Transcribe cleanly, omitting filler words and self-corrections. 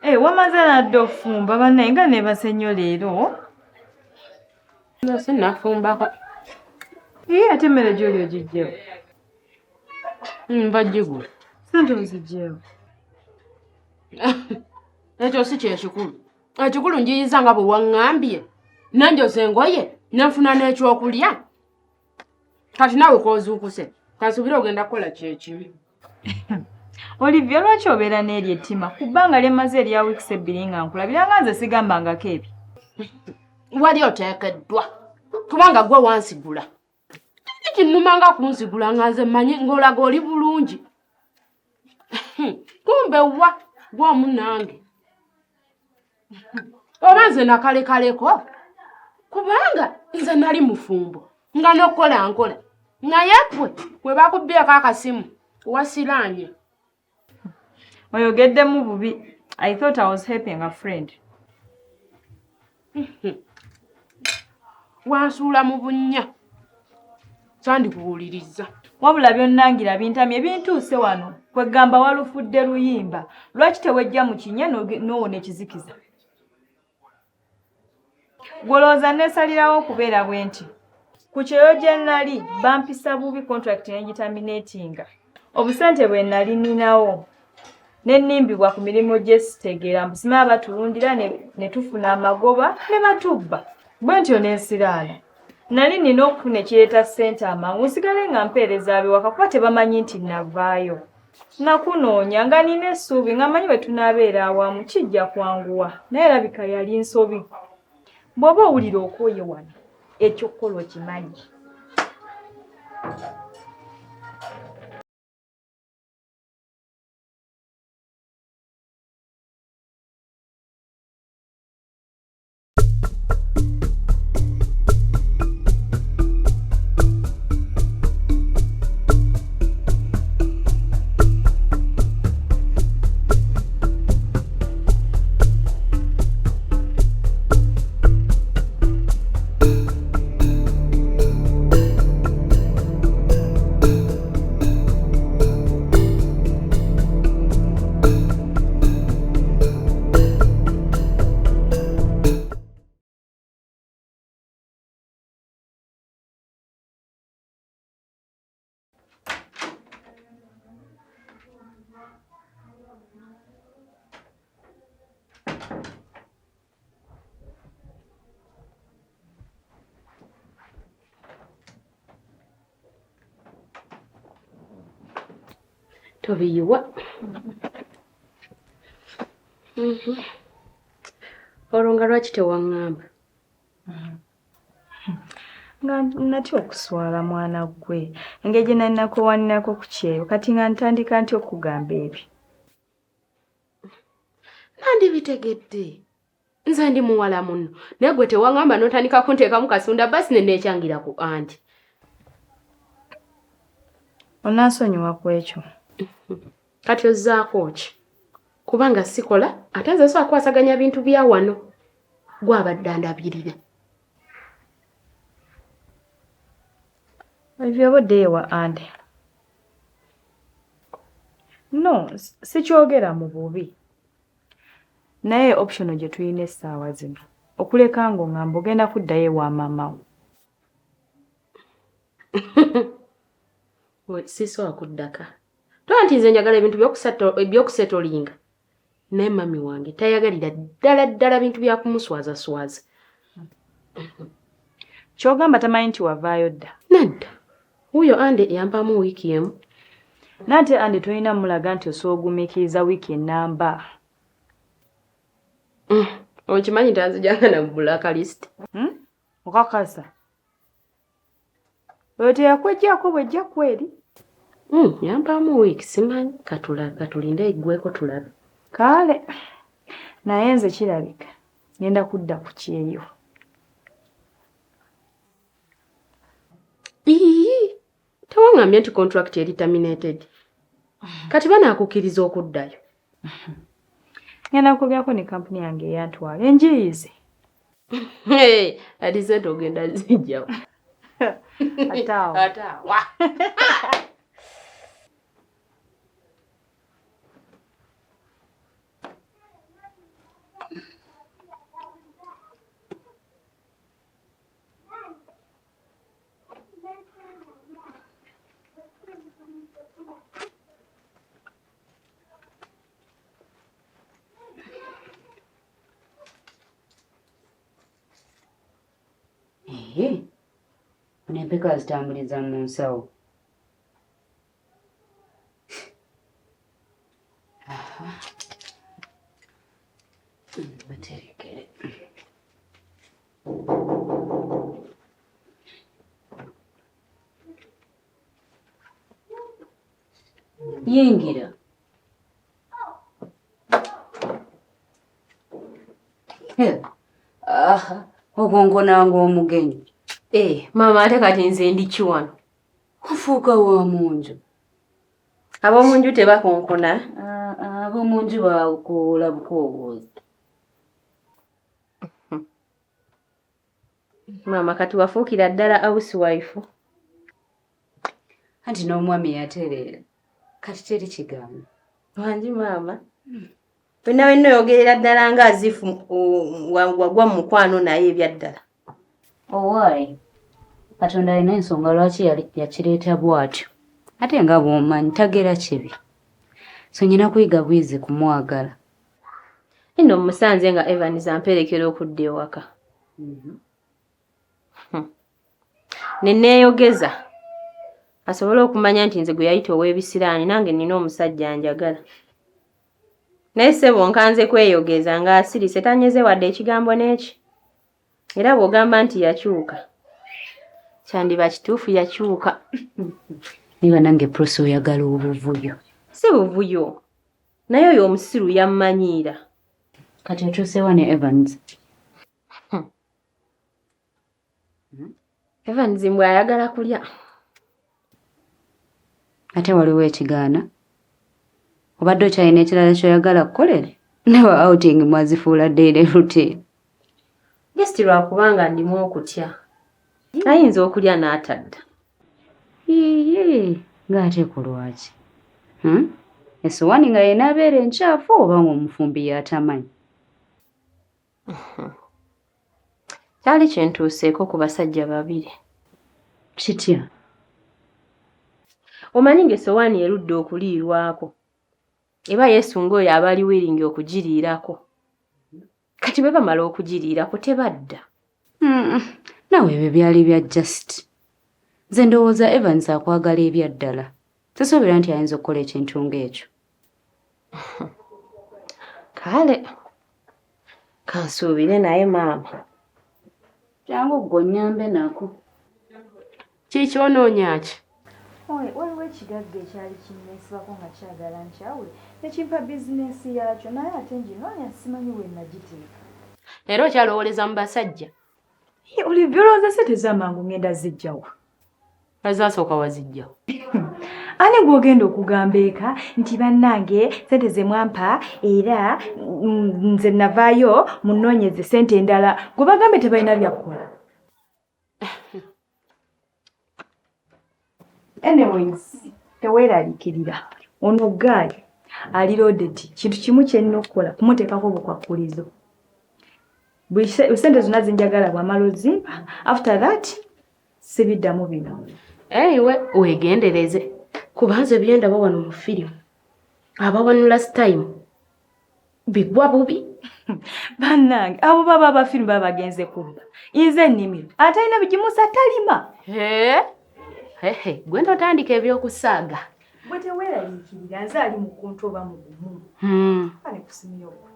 Wamaze nadde ofumba bannaye nga neebase nnyo leero. Nze nafumbako. Ate emmere gy'oli ogiggyewo? Mbagigula. Sente oziggyewo? Ekyo si kyekikulu. Ekikulu njiyiza nga bwe waŋŋambye. Nanjoza engoye nenfuna n'ekyokulya. Kati naawe koozuukuse. Kansuubire ogenda kukola kyekibi. Olivia, lwaki obeera n'eri ettima ku bbanga lyemmaze erya wiikisi 2 nga nkulabira nga nze sigambangako ebyo? Wali oteekeddwa kubanga gwe wansigula. Kinnumanga kunsigula nga nze mmanyi ng'olaga oli bulungi. Kumbe wa gw'omu nange. Oba nze nakalekaleko kubanga nze nali mufumbo nga n'okukola nkola naye kwe bakubbyeko akasimu wasiraanye. Oyogeddemu bubi. I thought I was helping a friend. Wansuula mu bunnya. Sandikuwuliriza. Wabula byonnangira bintamye bintuuse wano. Kwegamba walufudde luyimba. Lwaki tewejja mu kinnya n'owona ekizikiza? Gwolooza neesalirawo okubeera bwe nti. Ku kyeyo gye nnali bampisa bubi contract n'egitaminatinga. Obusente bwe nnali ninawo. N'ennimbibwa ku mirimu gye sitegeera mbusima batulundira ne tufuna amagoba ne batubba. Bwe ntyo n'ensiraala. Nali nina okufuna ekireeta ssente amangu nsigale nga mpeereza ab'ewaka kuba tebamanyi nti navaayo. Nakunoonya nga nina essuubi nga mmanyi bwe tunaabeera awamu kijja kwanguwa naye erabika yali nsobi. Bw'oba owulira okooye wano ekyokukola okimanyi. Tobiyiwa. Olwo lwaki tewaŋŋamba? Nga natya okuswala mwana gwe. Engeri gye nali nakoowaninako ku kyeyo kati nga ntandika ntya okugamba ebyo? Nandibitegedde. Nze ndi muwala muno. Naye gwe tewaŋŋamba n'otandika kunteekamu kasunda basi ne neekyangira ku anti. Onaasonyiwa ku ekyo? Kati ozzaako ki? Kubanga sikola ate nze so akwasaganya bintu bya wano. Gwabadde andabirira. Olivia obadde ewa ande. No, sikyogera mu bubi. Naye option gye tulina essaawa zino. Okuleka ng'oŋŋamba ogenda kuddayo ewa maama wo. Sisobola kuddaka. Nti nze njagala ebintu by'okusetolinga. Naye mami wange tayagalira ddala bintu bya kumuswazaswaza. Ky'ogamba tamanyi nti wavaayo dda? Nedda. Wuyo ande yampamu wiiki emu. Nate ande tolina mulaga nti osoogumiikiriza wiiki ennamba. Okimanyi tanzijanga na blacklist. Okakasa. Oyo teyakweggyako bw'ejja kweri? Yampamu wiiki simanyi katulinde eggweko tulabe. Kale. Naye nze kirabika ngenda kudda ku kyeyo. Tewaŋŋambye nti contract eri terminated. Kati banaakukkiriza okuddayo. Ngenda kubyako ne kampuni yange eyantwala enjiyize. Ati sente ogenda zijjawo. Ataawa. Empeka zitambuliza mu nsawo. Baterekere. Yingira. Okonkonanga omugenyi. Maama ate kati nze ndi kiwano. Kufuuka wa munju. Ab'omunju tebakonkona? Ab'omunju bakola bukoobuuzi. Maama kati wafuukira ddala housewife. Anti n'omwami yatereera. Kati teri kigambo. Wangi maama. Wenna wenna oyogerera ddala nga azifu wagwa mu mukwano naye ebyaddala. Owaayi. Katonda alina ensonga lwaki yakireeta bw'atyo. Ate nga bw'omanyi tagera kibi. So nyina kuyiga bwizi kumwagala. Nno musanze nga Evans amperekera okudda ewaka. Ne neeyogeza asobole okumanya nti nze gwe yayita ow'ebisiraani nange nina omusajja anjagala. Naye ssebo nkanze kweyogeza ng'asirise tanyeze wadde ekigambo n'eki. Era bw'ogamba nti yakyuka kyandiba kituufu yakyuka. Niba nange Prosi oyagala obuvuyo. Si buvuyo naye oyo omusiru yammanyiira. Kati otuusewa ne Evans. Evans mbwe ayagala kulya. Ate waliwo ekigaana. Obadde okyalina ekirala ky'oyagala kukolere? Newa outing mwazifuula daily routine. Just lwakubanga ndimu okutya. Ayinza okulya n'atadda. Ng'ate ku lwaki? Essowaani nga yenaabeera enkyafu oba ng'omufumbi y'atamanyi? Kyali kyentuuseeko ku basajja babiri. Kitya? Omanyi ng'essowaani erudde okuliirwako. Eba yeesunga oyo aba ali wiringi okugiriirako. Kati bwe bamala okugiriirako tebadda. Nawe ebyo byali bya just. Nze ndowooza Evans akwagala ebyaddala. Tesuubira nti ayinza okukola ekintu ng'ekyo. Kale kansuubire naye maama. Jangu ggwe onnyambe nako. Kiki onoonya ki? Waliwo ekigagga ekyali kinneesibako nga kyagala nkyawule nekimpa bizinensi yakyo naye ate nginoonya simanyi we nagiteeka. Era okyalowoleza mu basajja? Oli byolowooza ssente z'amangu ngenda zijjawa. Ezasooka wazijja. Ani gw'ogenda okugamba eka nti bannange ssente ze mwampa era nze navaayo munoonyeze ssente endala gwe bagambe tebalina byakukola. Anyways, teweeraliikirira. Ono Gaali ali loaded. Kintu kimu kyenina okukola kumuteekako obukwakkulizo. Buli ssente zonna zinjagala bw'amala ozimpa. After that, sibiddamu bino. Eyiwe weegendereze. Kubanze byendaba wano mu firimu. Abawanula time. Bigwa bubi. Bannange, abo baba abafirimu baba bagenze kubba. Nze nnimiro. Atalina bigimusa talima. Gwe ndotandika ebyokusaaga. Bwe teweeraliikirira nze ali mu kuntu oba mu gumu. Ale kusimya okwo.